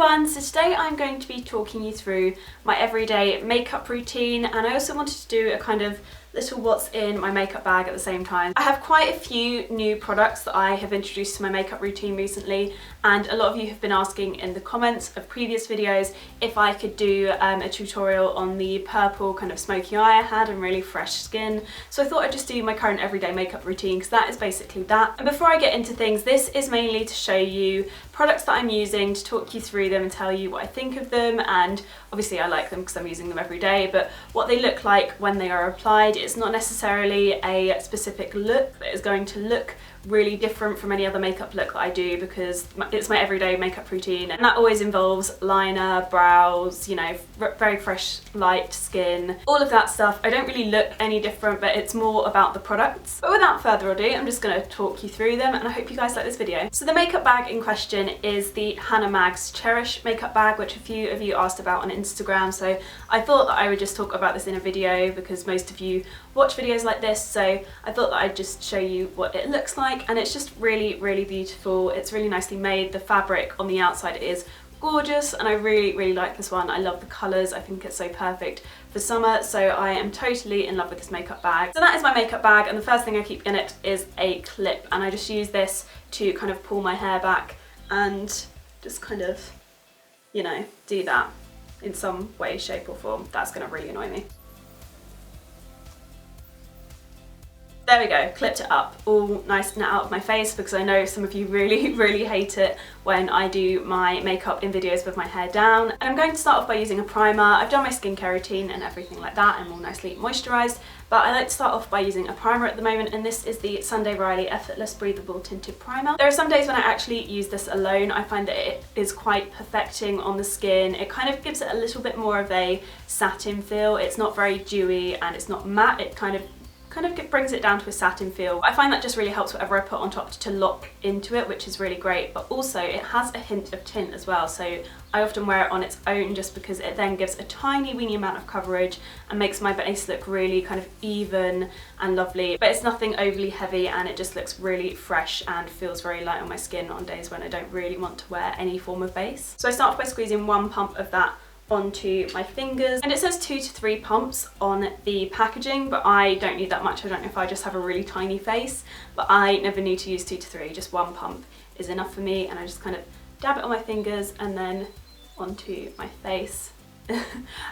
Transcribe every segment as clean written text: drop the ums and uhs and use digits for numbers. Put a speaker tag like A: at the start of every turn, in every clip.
A: everyone, so today I'm going to be talking you through my everyday makeup routine, and I also wanted to do a kind of little what's in my makeup bag at the same time. I have quite a few new products that I have introduced to my makeup routine recently, and a lot of you have been asking in the comments of previous videos if I could do a tutorial on the purple kind of smoky eye I had and really fresh skin. So I thought I'd just do my current everyday makeup routine because that is basically that. And before I get into things, this is mainly to show you products that I'm using, to talk you through them and tell you what I think of them, and obviously I like them because I'm using them every day, but what they look like when they are applied. It's not necessarily a specific look that is going to look really different from any other makeup look that I do, because it's my everyday makeup routine, and that always involves liner, brows, you know, very fresh light skin, all of that stuff. I don't really look any different, but it's more about the products. But without further ado, I'm just going to talk you through them, and I hope you guys like this video. So the makeup bag in question is the Hannah Mag's Cherish makeup bag, which a few of you asked about on Instagram, so I thought that I would just talk about this in a video because most of you watch videos like this, so I thought that I'd just show you what it looks like. And it's just really, really beautiful. It's really nicely made. The fabric on the outside is gorgeous, and I really, really like this one. I love the colours. I think it's so perfect for summer, so I am totally in love with this makeup bag. So that is my makeup bag, and the first thing I keep in it is a clip, and I just use this to kind of pull my hair back and just kind of, you know, do that in some way, shape or form. That's going to really annoy me. There we go, clipped it up, all nice and out of my face, because I know some of you really, really hate it when I do my makeup in videos with my hair down. And I'm going to start off by using a primer. I've done my skincare routine and everything like that. I'm all nicely moisturised, but I like to start off by using a primer at the moment, and this is the Sunday Riley Effortless Breathable Tinted Primer. There are some days when I actually use this alone. I find that it is quite perfecting on the skin. It kind of gives it a little bit more of a satin feel. It's not very dewy and it's not matte. It kind of brings it down to a satin feel. I find that just really helps whatever I put on top to lock into it, which is really great, but also it has a hint of tint as well, so I often wear it on its own just because it then gives a tiny weeny amount of coverage and makes my base look really kind of even and lovely, but it's nothing overly heavy, and it just looks really fresh and feels very light on my skin on days when I don't really want to wear any form of base. So I start off by squeezing one pump of that onto my fingers, and it says 2 to 3 pumps on the packaging, but I don't need that much. I don't know if I just have a really tiny face, but I never need to use 2 to 3, just one pump is enough for me, and I just kind of dab it on my fingers and then onto my face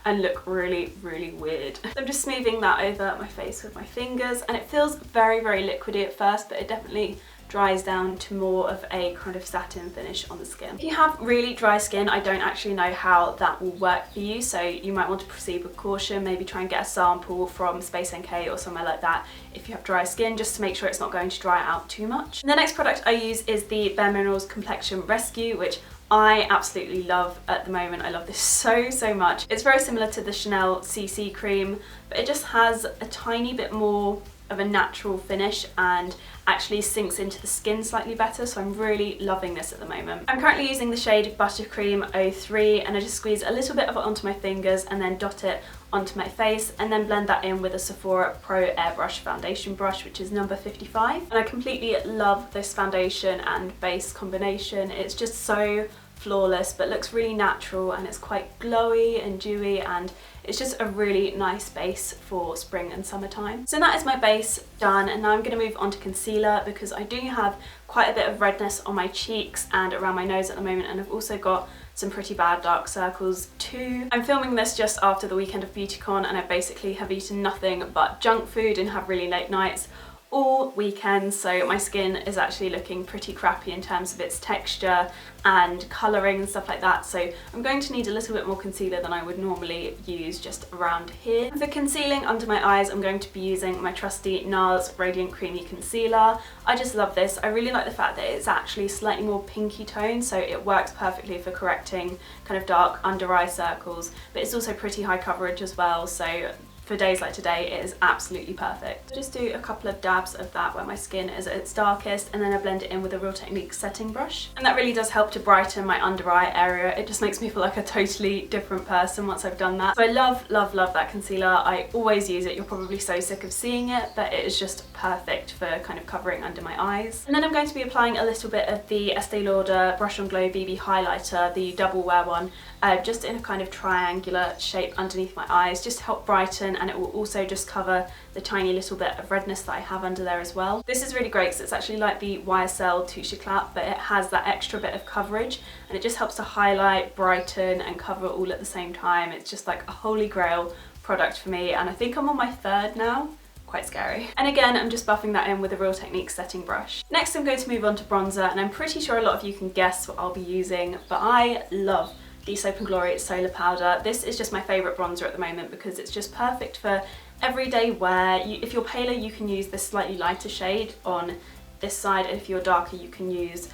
A: and look really, really weird. So I'm just smoothing that over my face with my fingers, and it feels very, very liquidy at first, but it definitely dries down to more of a kind of satin finish on the skin. If you have really dry skin, I don't actually know how that will work for you, so you might want to proceed with caution. Maybe try and get a sample from Space NK or somewhere like that if you have dry skin, just to make sure it's not going to dry out too much. And the next product I use is the Bare Minerals Complexion Rescue, which I absolutely love at the moment. I love this so, so much. It's very similar to the Chanel CC cream, but it just has a tiny bit more of a natural finish and actually sinks into the skin slightly better, so I'm really loving this at the moment. I'm currently using the shade Buttercream 03, and I just squeeze a little bit of it onto my fingers and then dot it onto my face, and then blend that in with a Sephora Pro Airbrush foundation brush, which is number 55. And I completely love this foundation and base combination. It's just so flawless, but looks really natural, and it's quite glowy and dewy, and it's just a really nice base for spring and summertime. So that is my base done, and now I'm going to move on to concealer, because I do have quite a bit of redness on my cheeks and around my nose at the moment, and I've also got some pretty bad dark circles too. I'm filming this just after the weekend of BeautyCon, and I basically have eaten nothing but junk food and have really late nights all weekend, so my skin is actually looking pretty crappy in terms of its texture and colouring and stuff like that, so I'm going to need a little bit more concealer than I would normally use just around here. For concealing under my eyes, I'm going to be using my trusty Nars Radiant Creamy Concealer. I just love this. I really like the fact that it's actually slightly more pinky toned, so it works perfectly for correcting kind of dark under eye circles, but it's also pretty high coverage as well, so for days like today, it is absolutely perfect. Just do a couple of dabs of that where my skin is at its darkest, and then I blend it in with a Real Technique setting brush. And that really does help to brighten my under eye area. It just makes me feel like a totally different person once I've done that. So I love, love, love that concealer. I always use it. You're probably so sick of seeing it, but it is just perfect for kind of covering under my eyes. And then I'm going to be applying a little bit of the Estee Lauder Brush on Glow BB highlighter, the double wear one, just in a kind of triangular shape underneath my eyes, just to help brighten, and it will also just cover the tiny little bit of redness that I have under there as well. This is really great because it's actually like the YSL Touche Éclat, but it has that extra bit of coverage, and it just helps to highlight, brighten and cover all at the same time. It's just like a holy grail product for me, and I think I'm on my third now. Quite scary. And again, I'm just buffing that in with a Real Technique setting brush. Next, I'm going to move on to bronzer, and I'm pretty sure a lot of you can guess what I'll be using, but I love the Soap & Glory Solar Powder. This is just my favourite bronzer at the moment because it's just perfect for everyday wear. If you're paler, you can use this slightly lighter shade on this side, and if you're darker, you can use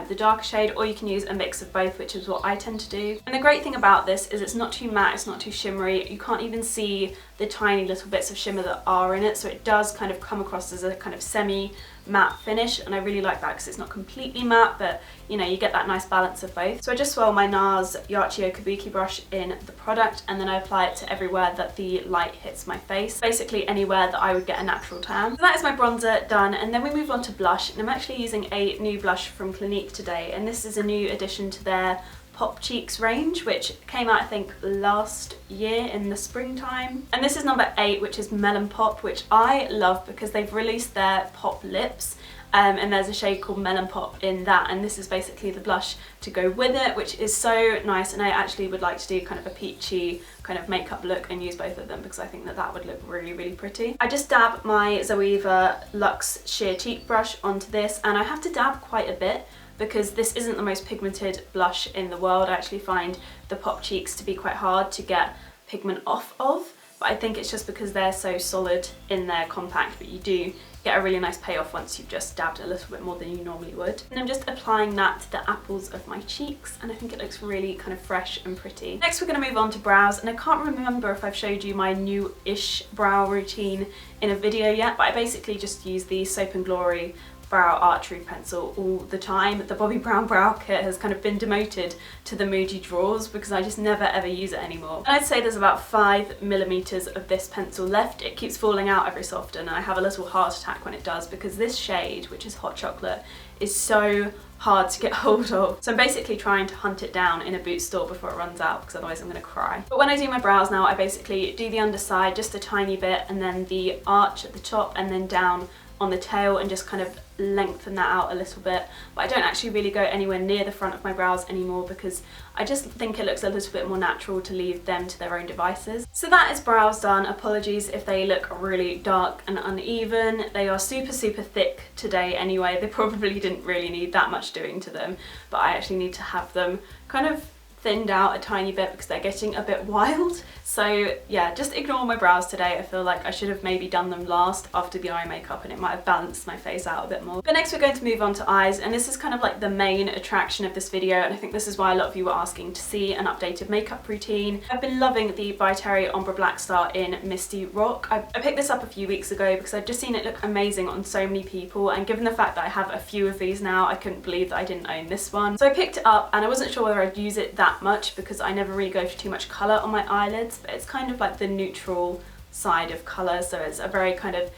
A: the darker shade, or you can use a mix of both, which is what I tend to do. And the great thing about this is it's not too matte, it's not too shimmery. You can't even see the tiny little bits of shimmer that are in it, so it does kind of come across as a kind of semi-matte finish, and I really like that because it's not completely matte, but you know, you get that nice balance of both. So I just swirl my Nars Yachiyo Kabuki brush in the product, and then I apply it to everywhere that the light hits my face, basically anywhere that I would get a natural tan. So that is my bronzer done, and then we move on to blush, and I'm actually using a new blush from Clinique today, and this is a new addition to their Pop Cheeks range, which came out I think last year in the springtime. And this is number 8, which is Melon Pop, which I love because they've released their Pop Lips. And there's a shade called Melon Pop in that, and this is basically the blush to go with it, which is so nice. And I actually would like to do kind of a peachy kind of makeup look and use both of them because I think that that would look really, really pretty. I just dab my Zoeva Luxe Sheer Cheek brush onto this, and I have to dab quite a bit because this isn't the most pigmented blush in the world. I actually find the Pop Cheeks to be quite hard to get pigment off of, but I think it's just because they're so solid in their compact, but you do get a really nice payoff once you've just dabbed a little bit more than you normally would. And I'm just applying that to the apples of my cheeks, and I think it looks really kind of fresh and pretty. Next, we're going to move on to brows, and I can't remember if I've showed you my new-ish brow routine in a video yet, but I basically just use the Soap & Glory Brow Archery pencil all the time. The Bobbi Brown brow kit has kind of been demoted to the Muji drawers because I just never ever use it anymore. And I'd say there's about 5mm of this pencil left. It keeps falling out every so often, and I have a little heart attack when it does because this shade, which is Hot Chocolate, is so hard to get hold of. So I'm basically trying to hunt it down in a boot store before it runs out because otherwise I'm going to cry. But when I do my brows now, I basically do the underside just a tiny bit, and then the arch at the top, and then down on the tail, and just kind of lengthen that out a little bit. But I don't actually really go anywhere near the front of my brows anymore because I just think it looks a little bit more natural to leave them to their own devices. So that is brows done. Apologies if they look really dark and uneven. They are super, super thick today anyway. They probably didn't really need that much doing to them, but I actually need to have them kind of thinned out a tiny bit because they're getting a bit wild. So yeah, just ignore my brows today. I feel like I should have maybe done them last after the eye makeup, and it might have balanced my face out a bit more. But next we're going to move on to eyes, and this is kind of like the main attraction of this video, and I think this is why a lot of you were asking to see an updated makeup routine. I've been loving the By Terry Ombre Blackstar in Misty Rock. I picked this up a few weeks ago because I'd just seen it look amazing on so many people, and given the fact that I have a few of these now, I couldn't believe that I didn't own this one. So I picked it up, and I wasn't sure whether I'd use it that much because I never really go for too much colour on my eyelids, but it's kind of like the neutral side of colour, so it's a very kind of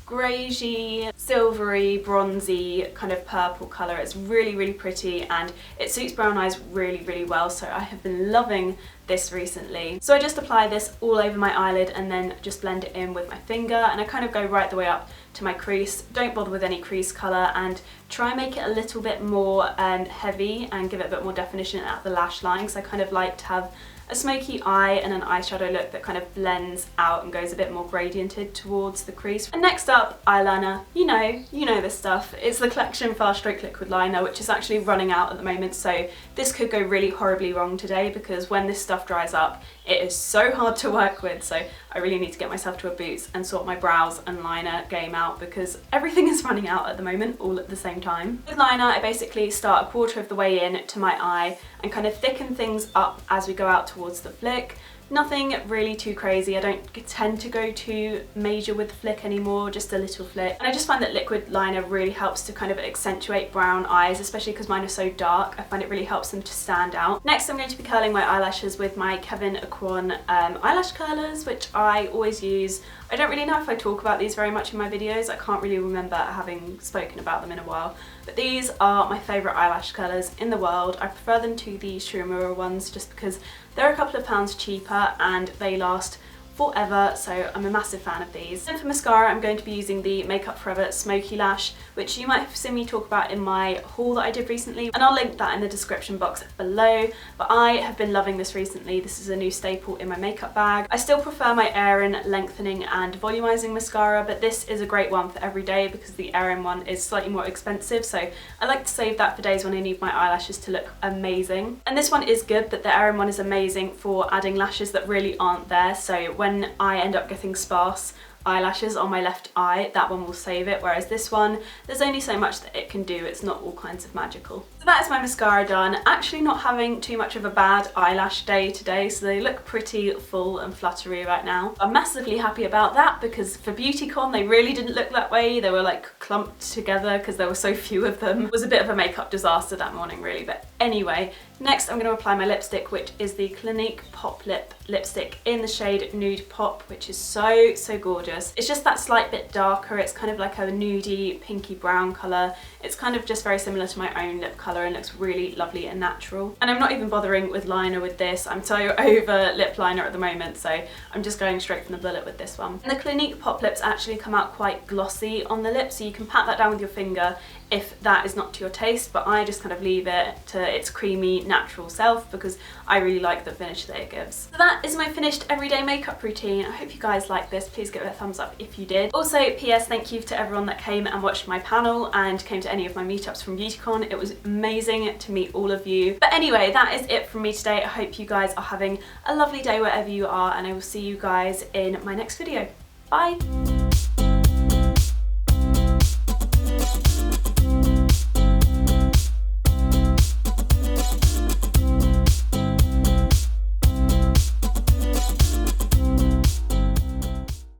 A: greyish, silvery, bronzy kind of purple colour. It's really, really pretty, and it suits brown eyes really, really well, so I have been loving this recently. So I just apply this all over my eyelid and then just blend it in with my finger, and I kind of go right the way up to my crease. Don't bother with any crease colour, and try and make it a little bit more heavy and give it a bit more definition at the lash line, because I kind of like to have a smoky eye and an eyeshadow look that kind of blends out and goes a bit more gradiented towards the crease. And next up, eyeliner. You know this stuff. It's the Complexion Fast Stroke Liquid Liner, which is actually running out at the moment, so this could go really horribly wrong today because when this stuff dries up, it is so hard to work with, so I really need to get myself to a Boots and sort my brows and liner game out because everything is running out at the moment all at the same time. With liner, I basically start a quarter of the way in to my eye and kind of thicken things up as we go out towards the flick. Nothing really too crazy. I don't tend to go too major with the flick anymore, just a little flick. And I just find that liquid liner really helps to kind of accentuate brown eyes, especially because mine are so dark. I find it really helps them to stand out. Next, I'm going to be curling my eyelashes with my Kevyn Aucoin eyelash curlers, which I always use. I don't really know if I talk about these very much in my videos. I can't really remember having spoken about them in a while. But these are my favourite eyelash curlers in the world. I prefer them to the Shurumura ones just because they're a couple of pounds cheaper and they last forever, so I'm a massive fan of these. And for mascara, I'm going to be using the Makeup Forever Smoky Lash, which you might have seen me talk about in my haul that I did recently, and I'll link that in the description box below. But I have been loving this recently. This is a new staple in my makeup bag. I still prefer my Aerin Lengthening and Volumizing Mascara, but this is a great one for every day because the Aerin one is slightly more expensive, so I like to save that for days when I need my eyelashes to look amazing. And this one is good, but the Aerin one is amazing for adding lashes that really aren't there, so when I end up getting sparse eyelashes on my left eye, that one will save it, whereas this one, there's only so much that it can do. It's not all kinds of magical. So that is my mascara done. Actually not having too much of a bad eyelash day today, so they look pretty full and fluttery right now. I'm massively happy about that because for BeautyCon they really didn't look that way. They were like clumped together because there were so few of them. It was a bit of a makeup disaster that morning really, but anyway. Next I'm going to apply my lipstick, which is the Clinique Pop Lip lipstick in the shade Nude Pop, which is so gorgeous. It's just that slight bit darker. It's kind of like a nudie pinky brown colour. It's kind of just very similar to my own lip colour and looks really lovely and natural. And I'm not even bothering with liner with this. I'm so over lip liner at the moment, so I'm just going straight from the bullet with this one. And the Clinique Pop Lips actually come out quite glossy on the lips, so you can pat that down with your finger if that is not to your taste, but I just kind of leave it to its creamy natural self because I really like the finish that it gives. So that is my finished everyday makeup routine. I hope you guys like this. Please give it a thumbs up if you did. Also, PS, thank you to everyone that came and watched my panel and came to any of my meetups from BeautyCon. It was amazing to meet all of you. But anyway, that is it from me today. I hope you guys are having a lovely day wherever you are, and I will see you guys in my next video. Bye!